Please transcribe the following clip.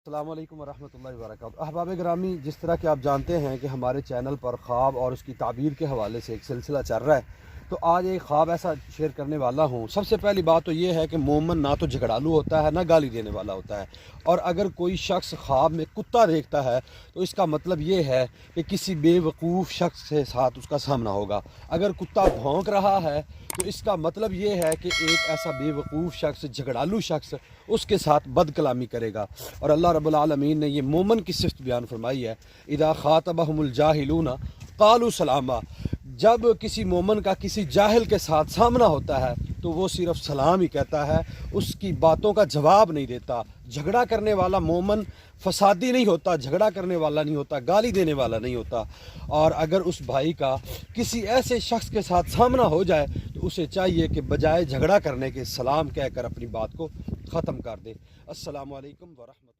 अस्सलाम वालेकुम वरहमतुल्लाहि वबरकातुहू। अहबाब गिरामी, जिस तरह कि आप जानते हैं कि हमारे चैनल पर ख्वाब और उसकी ताबीर के हवाले से एक सिलसिला चल रहा है, तो आज एक ख्वाब ऐसा शेयर करने वाला हूँ। सबसे पहली बात तो ये है कि मोमन ना तो झगड़ालू होता है ना गाली देने वाला होता है। और अगर कोई शख्स ख्वाब में कुत्ता देखता है तो इसका मतलब ये है कि किसी बेवकूफ़ शख्स के साथ उसका सामना होगा। अगर कुत्ता भौंक रहा है तो इसका मतलब ये है कि एक ऐसा बेवकूफ़ शख्स, झगड़ालू शख्स उसके साथ बदकलामी करेगा। और अल्लाह रब्बुल आलमीन ने ये मोमन की सिफ़त बयान फरमाई है, इदा ख़ातबहुमुल जाहिलूना क़ालू सलामा। जब किसी मोमन का किसी जाहिल के साथ सामना होता है तो वो सिर्फ सलाम ही कहता है, उसकी बातों का जवाब नहीं देता। झगड़ा करने वाला मोमन फसादी नहीं होता, झगड़ा करने वाला नहीं होता, गाली देने वाला नहीं होता। और अगर उस भाई का किसी ऐसे शख्स के साथ सामना हो जाए तो उसे चाहिए कि बजाय झगड़ा करने के सलाम कहकर अपनी बात को ख़त्म कर दे। अस्सलामु अलैकुम वरहमतुल्लाह।